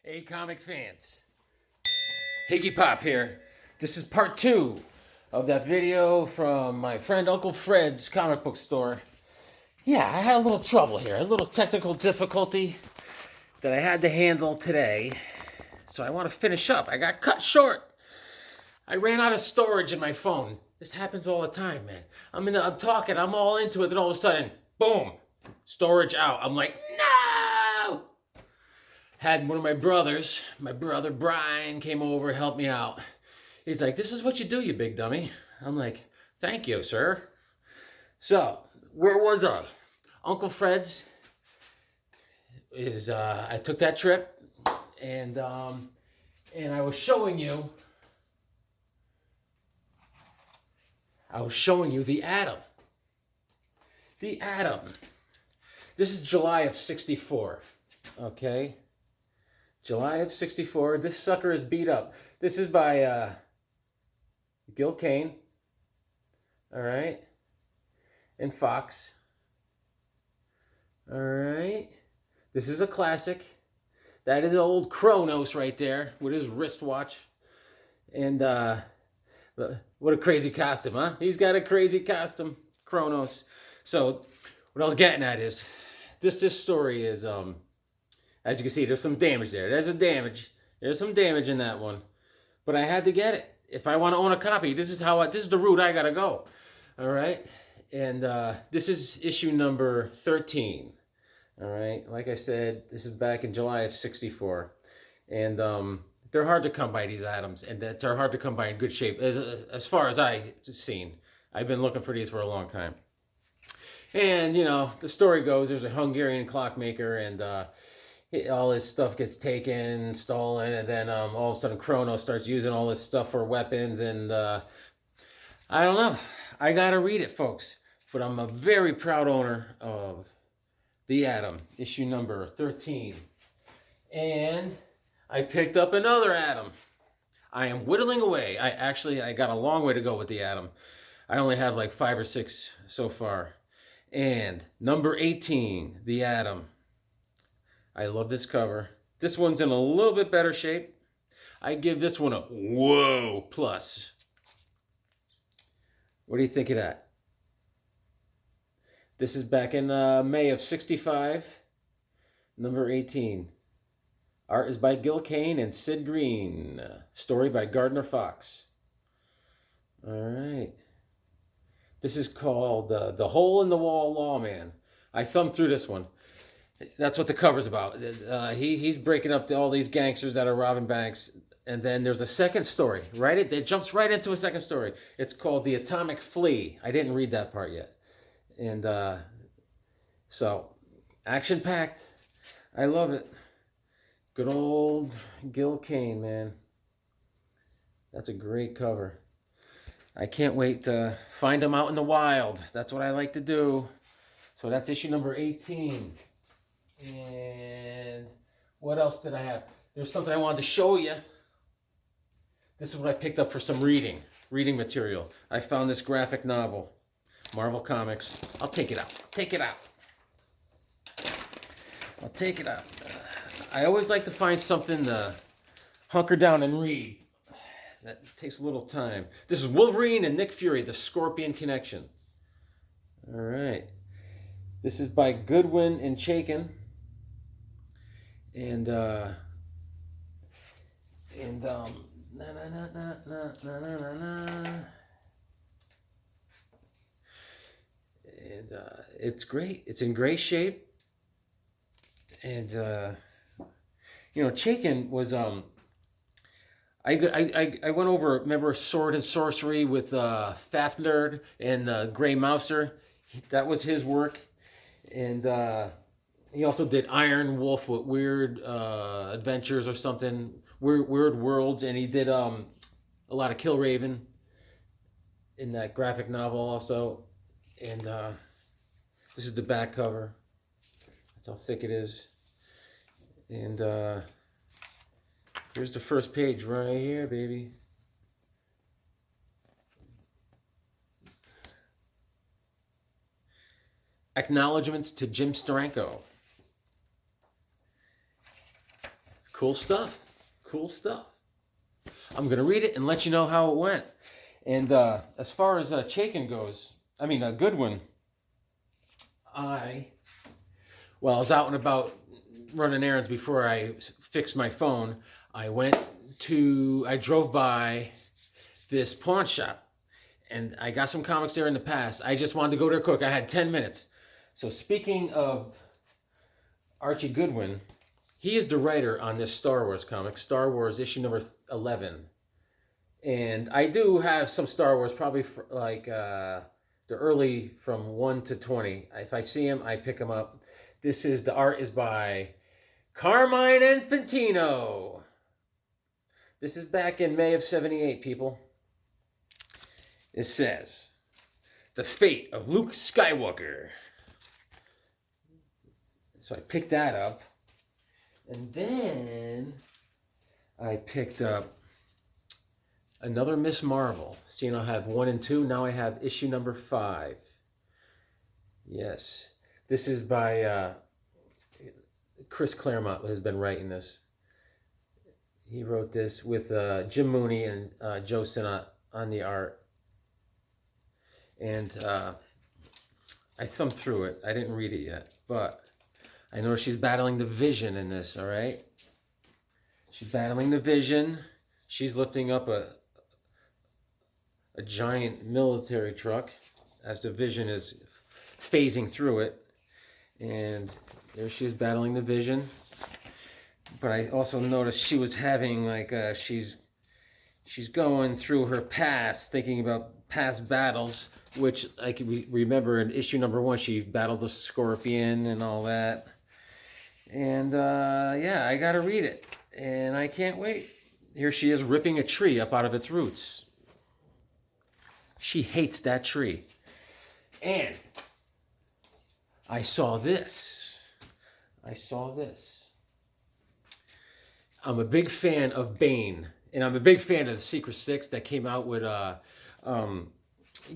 Hey, comic fans. Higgy Pop here. This is part 2 of that video from my friend Uncle Fred's comic book store. Yeah, I had a little trouble here, a little technical difficulty that I had to handle today. So I want to finish up. I got cut short. I ran out of storage in my phone. This happens all the time, man. I'm talking, I'm all into it, then all of a sudden, boom, storage out. I'm like, no! Had one of my brothers, my brother Brian, came over, helped me out. He's like, this is what you do, you big dummy. I'm like, thank you, sir. So, where was I? Uncle Fred's is, I took that trip, and I was showing you the Atom. The Atom. This is July of '64. Okay? July of '64. This sucker is beat up. This is by Gil Kane. Alright? And Fox. Alright? This is a classic. That is old Kronos right there with his wristwatch. And what a crazy costume, huh? He's got a crazy costume, Kronos. So, what I was getting at is, this story is, as you can see, there's some damage there. There's some damage in that one. But I had to get it. If I want to own a copy, this is the route I gotta go. All right? And this is issue number 13. All right? Like I said, this is back in July of '64. And they're hard to come by, these Atoms, and they're hard to come by in good shape, as far as I've seen. I've been looking for these for a long time. And, you know, the story goes, there's a Hungarian clockmaker, and all his stuff gets taken, stolen, and then all of a sudden Kronos starts using all this stuff for weapons, and I don't know. I gotta read it, folks. But I'm a very proud owner of The Atom, issue number 13. And I picked up another Atom. I am whittling away. I got a long way to go with the Atom. I only have like 5 or 6 so far. And number 18, the Atom. I love this cover. This one's in a little bit better shape. I give this one a whoa plus. What do you think of that? This is back in May of '65. Number 18. Art is by Gil Kane and Sid Green. Story by Gardner Fox. All right. This is called The Hole in the Wall Lawman. I thumbed through this one. That's what the cover's about. He's breaking up all these gangsters that are robbing banks. And then there's a second story, right? It jumps right into a second story. It's called The Atomic Flea. I didn't read that part yet. And so, action-packed. I love it. Good old Gil Kane, man. That's a great cover. I can't wait to find him out in the wild. That's what I like to do. So that's issue number 18. And what else did I have? There's something I wanted to show you. This is what I picked up for some reading material. I found this graphic novel, Marvel Comics. I'll take it out. I'll take it out. I always like to find something to hunker down and read. That takes a little time. This is Wolverine and Nick Fury, The Scorpion Connection. All right. This is by Goodwin and Chaikin. And it's great. It's in great shape. And you know, Chaikin was I went over, remember Sword and Sorcery with Fafnir and Grey Mouser. That was his work. And he also did Iron Wolf with Weird Adventures or something, Weird Worlds, and he did a lot of Killraven in that graphic novel also. And this is the back cover. That's how thick it is. And here's the first page right here, baby. Acknowledgements to Jim Steranko. Cool stuff. Cool stuff. I'm going to read it and let you know how it went. And as far as Chaikin goes, Goodwin, I was out and about running errands before I fixed my phone. I drove by this pawn shop, and I got some comics there in the past. I just wanted to go there quick. I had 10 minutes. So speaking of Archie Goodwin, he is the writer on this Star Wars comic, Star Wars issue number 11. And I do have some Star Wars, probably the early from 1 to 20. If I see them, I pick them up. The art is by Carmine Infantino. This is back in May of 78, people. It says, The Fate of Luke Skywalker. So I picked that up. And then I picked up another Miss Marvel. Seeing I have 1 and 2, now I have issue number 5. Yes. This is by Chris Claremont, has been writing this. He wrote this with Jim Mooney and Joe Sinnott on the art. And I thumbed through it. I didn't read it yet, but I know she's battling the Vision in this, all right? She's battling the Vision. She's lifting up a giant military truck as the Vision is phasing through it. And there she is battling the Vision. But I also noticed she was having she's going through her past, thinking about past battles, which I can remember in issue number 1, she battled the Scorpion and all that. And I gotta read it, and I can't wait. Here she is ripping a tree up out of its roots. She hates that tree. And I saw this. I'm a big fan of Bane, and I'm a big fan of the Secret Six that came out with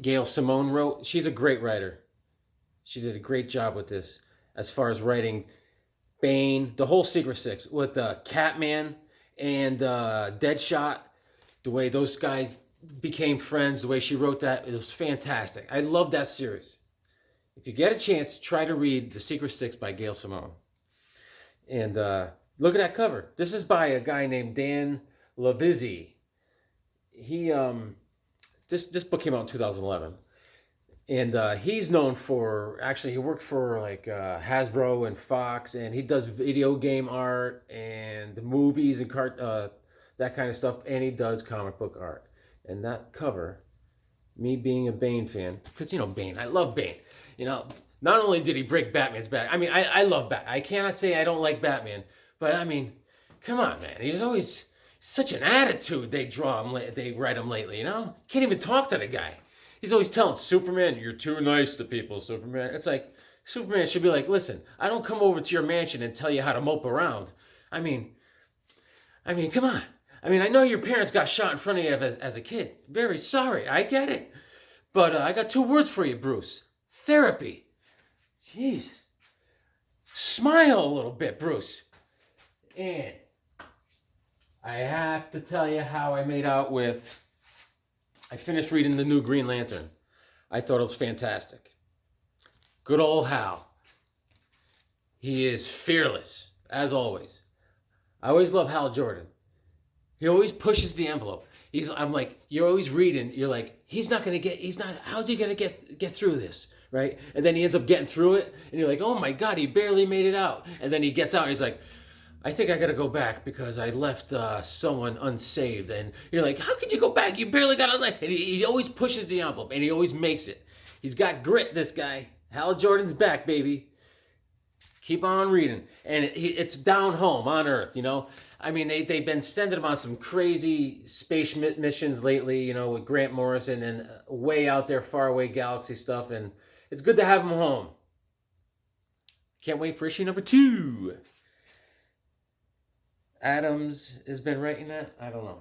Gail Simone wrote. She's a great writer. She did a great job with this as far as writing Bane, the whole Secret Six with Catman and Deadshot. The way those guys became friends, the way she wrote that, it was fantastic. I love that series. If you get a chance, try to read The Secret Six by Gail Simone. And look at that cover. This is by a guy named Dan Lavizzi. He this book came out in 2011. And he's known for, actually he worked for Hasbro and Fox, and he does video game art and movies and that kind of stuff, and he does comic book art. And that cover, me being a Bane fan, because Bane, I love Bane. Not only did he break Batman's back, I love Batman. I cannot say I don't like Batman, but come on, man. He's always such an attitude they write him lately, Can't even talk to the guy. He's always telling Superman, "You're too nice to people, Superman." It's like, Superman should be like, "Listen, I don't come over to your mansion and tell you how to mope around." Come on. I know your parents got shot in front of you as a kid. Very sorry, I get it. But I got 2 words for you, Bruce. Therapy. Jesus. Smile a little bit, Bruce. And I have to tell you how I made out with... I finished reading the new Green Lantern. I thought it was fantastic. Good old Hal. He is fearless, as always. I always love Hal Jordan. He always pushes the envelope. I'm like, you're always reading, you're like, how's he gonna get through this, right? And then he ends up getting through it, and you're like, oh my God, he barely made it out. And then he gets out, and he's like, I think I gotta go back because I left someone unsaved. And you're like, how could you go back? You barely got out. And he always pushes the envelope, and he always makes it. He's got grit, this guy. Hal Jordan's back, baby. Keep on reading. And it's down home on Earth, they've been sending him on some crazy space missions lately, with Grant Morrison and way out there, far away galaxy stuff. And it's good to have him home. Can't wait for issue number 2. Adams has been writing that? I don't know.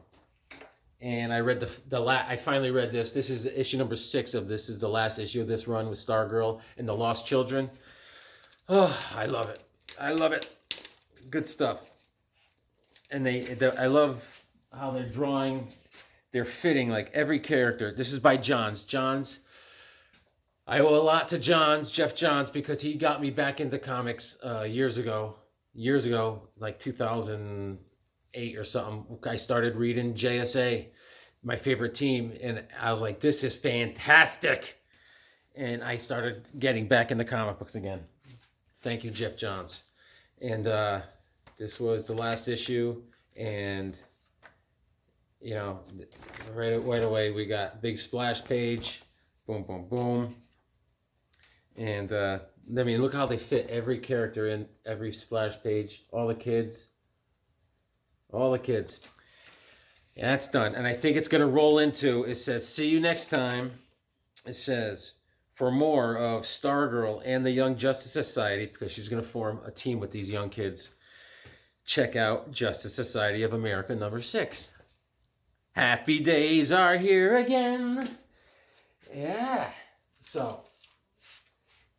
And I read I finally read this. This is issue number 6 of this. Is the last issue of this run with Stargirl and the Lost Children. Oh, I love it. I love it. Good stuff. And I love how they're drawing. They're fitting like every character. This is by Johns. I owe a lot to Jeff Johns, because he got me back into comics years ago, like 2008 or something. I started reading JSA, my favorite team, and I was like, this is fantastic. And I started getting back into comic books again. Thank you, Jeff Johns. And this was the last issue, and you know, right away we got big splash page, boom, boom, boom. And I mean, look how they fit every character in every splash page. All the kids. And that's done. And I think it's going to roll into, it says, see you next time. It says, for more of Stargirl and the Young Justice Society, because she's going to form a team with these young kids, check out Justice Society of America #6. Happy days are here again. Yeah. So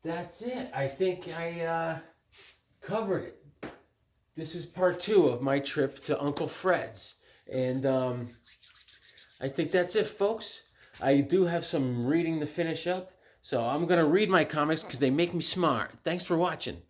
that's it. I think I covered it. This is part 2 of my trip to Uncle Fred's. And I think that's it, folks. I do have some reading to finish up. So I'm going to read my comics because they make me smart. Thanks for watching.